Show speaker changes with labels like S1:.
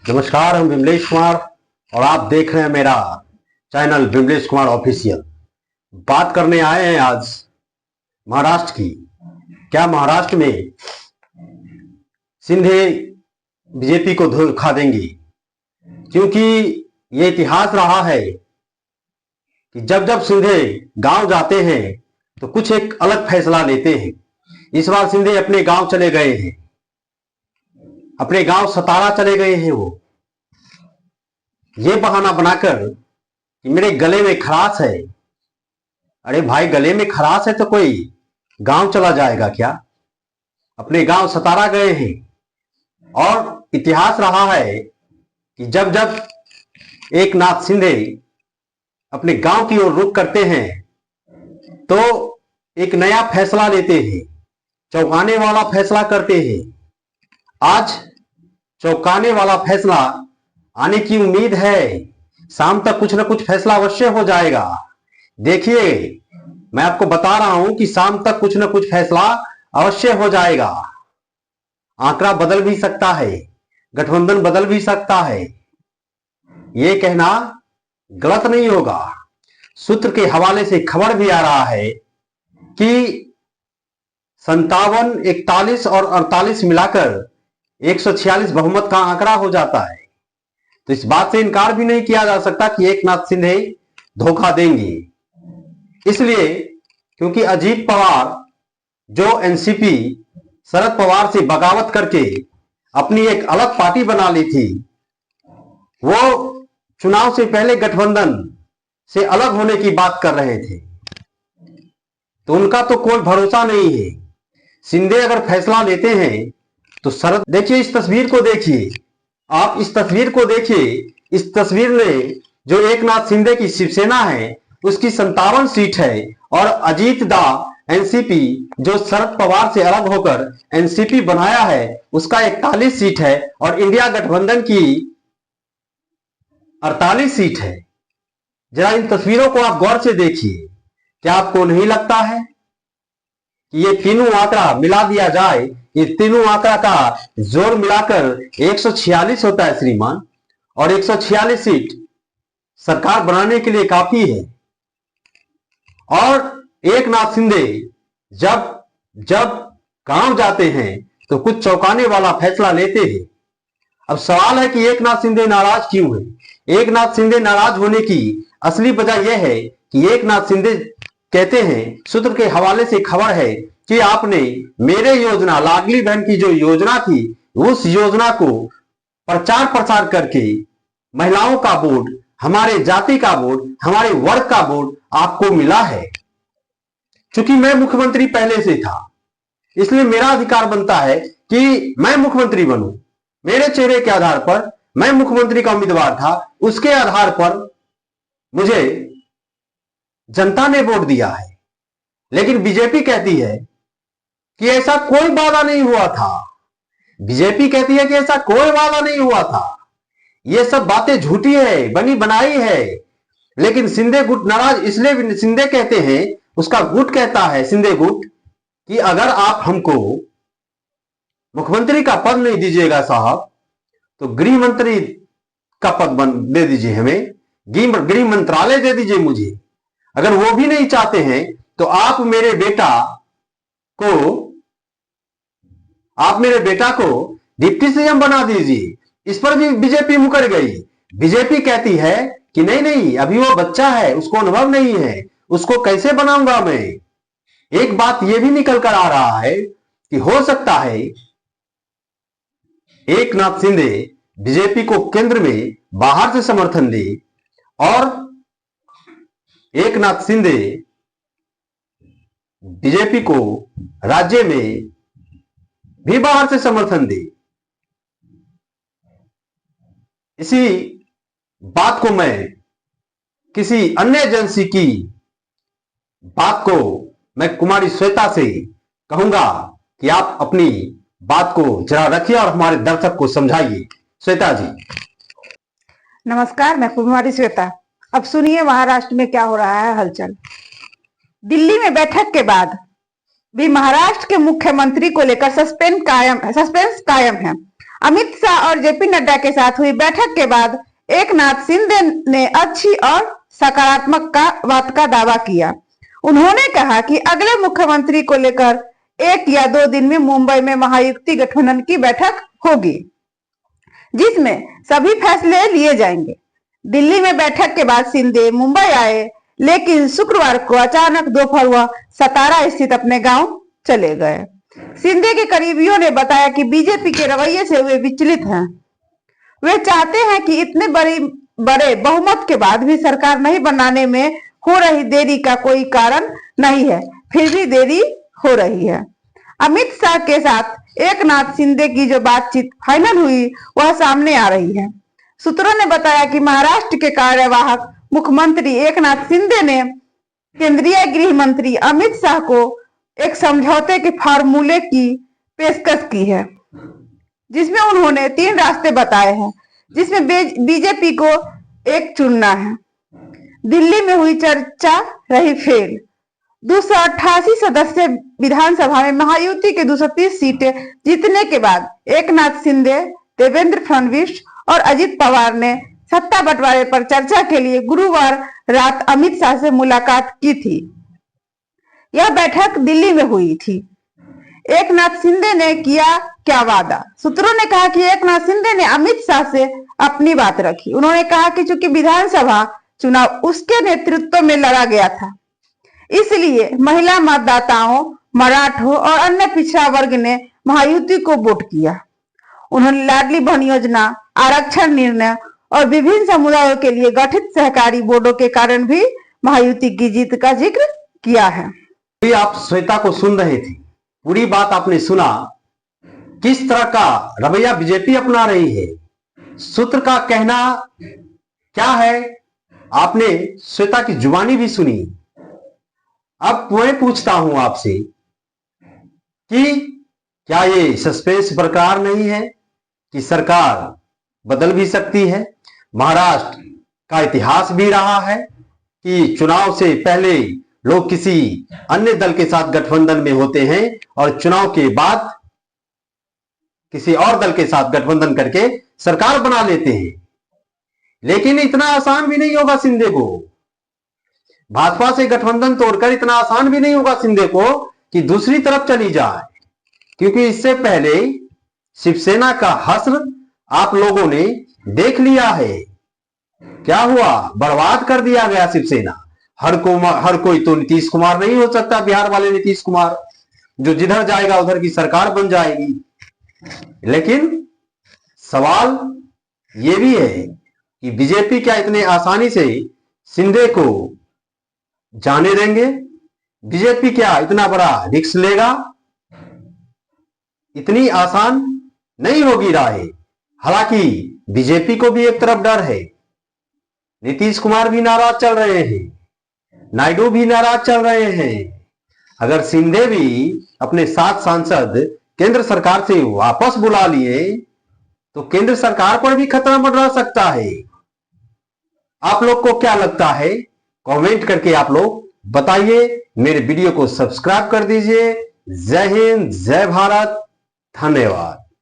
S1: नमस्कार, हम विमलेश कुमार और आप देख रहे हैं मेरा चैनल विमलेश कुमार ऑफिशियल। बात करने आए हैं आज महाराष्ट्र की। क्या महाराष्ट्र में सिंधे बीजेपी को धोखा देंगे? क्योंकि ये इतिहास रहा है कि जब जब सिंधे गांव जाते हैं तो कुछ एक अलग फैसला लेते हैं। इस बार सिंधे अपने गांव चले गए हैं, अपने गांव सतारा चले गए हैं। वो ये बहाना बनाकर कि मेरे गले में खराश है। अरे भाई, गले में खराश है तो कोई गांव चला जाएगा क्या? अपने गांव सतारा गए हैं। और इतिहास रहा है कि जब जब एकनाथ शिंदे अपने गांव की ओर रुख करते हैं तो एक नया फैसला लेते हैं, चौंकाने वाला फैसला करते हैं। आज चौंकाने वाला फैसला आने की उम्मीद है। शाम तक कुछ ना कुछ फैसला अवश्य हो जाएगा। देखिए, मैं आपको बता रहा हूं कि शाम तक कुछ ना कुछ फैसला अवश्य हो जाएगा। आंकड़ा बदल भी सकता है, गठबंधन बदल भी सकता है। यह कहना गलत नहीं होगा। सूत्र के हवाले से खबर भी आ रहा है कि 57, 41 और 48 मिलाकर 146 बहुमत का आंकड़ा हो जाता है। तो इस बात से इनकार भी नहीं किया जा सकता कि एकनाथ शिंदे धोखा देंगे। इसलिए क्योंकि अजीत पवार जो एनसीपी शरद पवार से बगावत करके अपनी एक अलग पार्टी बना ली थी, वो चुनाव से पहले गठबंधन से अलग होने की बात कर रहे थे। तो उनका तो कोई भरोसा नहीं है। शिंदे अगर फैसला लेते हैं तो शरद, देखिए इस तस्वीर को देखिए, आप इस तस्वीर को देखिए। इस तस्वीर में जो एकनाथ शिंदे की शिवसेना है उसकी 57 सीट है और अजीत दा एनसीपी जो शरद पवार से अलग होकर एनसीपी बनाया है उसका 41 सीट है और इंडिया गठबंधन की 48 सीट है। जरा इन तस्वीरों को आप गौर से देखिए। क्या आपको नहीं लगता है कि ये तीनों आंकड़ा मिला दिया जाए, ये तीनों आंकड़ा का जोर मिलाकर 146 होता है श्रीमान, और 146 सीट सरकार बनाने के लिए काफी है। और एकनाथ शिंदे जब जब गांव जाते हैं तो कुछ चौंकाने वाला फैसला लेते हैं। अब सवाल है कि एकनाथ शिंदे नाराज क्यों है? एकनाथ शिंदे नाराज होने की असली वजह यह है कि एकनाथ शिंदे कहते हैं, सूत्र के हवाले से खबर है कि आपने मेरे योजना, लाडली बहन की जो योजना थी, उस योजना को प्रचार प्रसार करके महिलाओं का वोट, हमारे जाति का वोट, हमारे वर्ग का वोट आपको मिला है। क्योंकि मैं मुख्यमंत्री पहले से था, इसलिए मेरा अधिकार बनता है कि मैं मुख्यमंत्री बनूं। मेरे चेहरे के आधार पर मैं मुख्यमंत्री का उम्मीदवार था, उसके आधार पर मुझे जनता ने वोट दिया है। लेकिन बीजेपी कहती है कि ऐसा कोई वादा नहीं हुआ था। बीजेपी कहती है कि ऐसा कोई वादा नहीं हुआ था। ये सब बातें झूठी है, बनी बनाई है। लेकिन शिंदे गुट नाराज इसलिए, शिंदे कहते हैं, उसका गुट कहता है, शिंदे गुट, कि अगर आप हमको मुख्यमंत्री का पद नहीं दीजिएगा साहब तो गृह मंत्री का पद दे दीजिए, हमें गृह मंत्रालय दे दीजिए मुझे। अगर वो भी नहीं चाहते हैं तो आप मेरे बेटा को डिप्टी सीएम बना दीजिए। इस पर भी बीजेपी मुकर गई। बीजेपी कहती है कि नहीं नहीं, अभी वो बच्चा है, उसको अनुभव नहीं है, उसको कैसे बनाऊंगा मैं। एक बात यह भी निकल कर आ रहा है कि हो सकता है एकनाथ शिंदे बीजेपी को केंद्र में बाहर से समर्थन दे और एकनाथ शिंदे बीजेपी को राज्य में भी बाहर से समर्थन दे। इसी बात को मैं किसी अन्य एजेंसी की बात को मैं कुमारी श्वेता से कहूंगा कि आप अपनी बात को जरा रखिए और हमारे दर्शक को समझाइए। श्वेता जी।
S2: नमस्कार, मैं कुमारी श्वेता। अब सुनिए महाराष्ट्र में क्या हो रहा है हलचल। दिल्ली में बैठक के बाद भी महाराष्ट्र के मुख्यमंत्री को लेकर सस्पेंस कायम है। अमित शाह और जेपी नड्डा के साथ हुई बैठक के बाद एकनाथ शिंदे ने अच्छी और सकारात्मक बात का दावा किया। उन्होंने कहा कि अगले मुख्यमंत्री को लेकर 1 या 2 दिन में मुंबई में महायुति गठबंधन की बैठक होगी, जिसमें सभी फैसले लिए जाएंगे। दिल्ली में बैठक के बाद शिंदे मुंबई आए, लेकिन शुक्रवार को अचानक दोपहर वह सतारा स्थित अपने गांव चले गए। शिंदे के करीबियों ने बताया कि बीजेपी के रवैये से वे विचलित हैं। वे चाहते हैं कि इतने बड़े बहुमत के बाद भी सरकार नहीं बनाने में हो रही देरी का कोई कारण नहीं है, फिर भी देरी हो रही है। अमित शाह के साथ एकनाथ शिंदे की जो बातचीत फाइनल हुई वह सामने आ रही है। सूत्रों ने बताया कि महाराष्ट्र के कार्यवाहक मुख्यमंत्री एकनाथ शिंदे ने केंद्रीय गृह मंत्री अमित शाह को एक समझौते के फार्मूले की पेशकश की है, जिसमें उन्होंने 3 रास्ते बताए हैं, जिसमें बीजेपी को एक चुनना है। दिल्ली में हुई चर्चा रही फेल। 288 सदस्य विधानसभा में महायुति के 230 सीटें जीतने के बाद एकनाथ शिंदे, देवेंद्र फडणवीस और अजित पवार ने सत्ता बंटवारे पर चर्चा के लिए गुरुवार रात अमित शाह से मुलाकात की थी। यह बैठक दिल्ली में हुई थी। एकनाथ शिंदे ने किया क्या वादा? सूत्रों ने कहा कि एकनाथ शिंदे ने अमित शाह से अपनी बात रखी। उन्होंने कहा कि चूंकि विधानसभा चुनाव उसके नेतृत्व में लड़ा गया था, इसलिए महिला मतदाताओं, मराठों और अन्य पिछड़ा वर्ग ने महायुति को वोट किया। उन्होंने लाडली बहन योजना, आरक्षण निर्णय और विभिन्न समुदायों के लिए गठित सहकारी बोर्डों के कारण भी महायुति की जीत का जिक्र किया है।
S1: आप श्वेता को सुन रहे थे, पूरी बात आपने सुना। किस तरह का रवैया बीजेपी अपना रही है, सूत्र का कहना क्या है, आपने श्वेता की जुबानी भी सुनी। अब मैं पूछता हूं आपसे कि क्या ये सस्पेंस बरकरार नहीं है कि सरकार बदल भी सकती है? महाराष्ट्र का इतिहास भी रहा है कि चुनाव से पहले लोग किसी अन्य दल के साथ गठबंधन में होते हैं और चुनाव के बाद किसी और दल के साथ गठबंधन करके सरकार बना लेते हैं। लेकिन इतना आसान भी नहीं होगा शिंदे को, भाजपा से गठबंधन तोड़कर इतना आसान भी नहीं होगा शिंदे को कि दूसरी तरफ चली जाए, क्योंकि इससे पहले शिवसेना का हश्र आप लोगों ने देख लिया है। क्या हुआ? बर्बाद कर दिया गया शिवसेना। हर कोई तो नीतीश कुमार नहीं हो सकता, बिहार वाले नीतीश कुमार, जो जिधर जाएगा उधर की सरकार बन जाएगी। लेकिन सवाल ये भी है कि बीजेपी क्या इतने आसानी से शिंदे को जाने देंगे? बीजेपी क्या इतना बड़ा रिस्क लेगा? इतनी आसान नहीं होगी राह। हालांकि बीजेपी को भी एक तरफ डर है, नीतीश कुमार भी नाराज चल रहे हैं, नायडू भी नाराज चल रहे हैं। अगर शिंदे भी अपने 7 सांसद केंद्र सरकार से वापस बुला लिए तो केंद्र सरकार पर भी खतरा मंडरा सकता है। आप लोग को क्या लगता है? कमेंट करके आप लोग बताइए। मेरे वीडियो को सब्सक्राइब कर दीजिए। जय हिंद, जय भारत, धन्यवाद।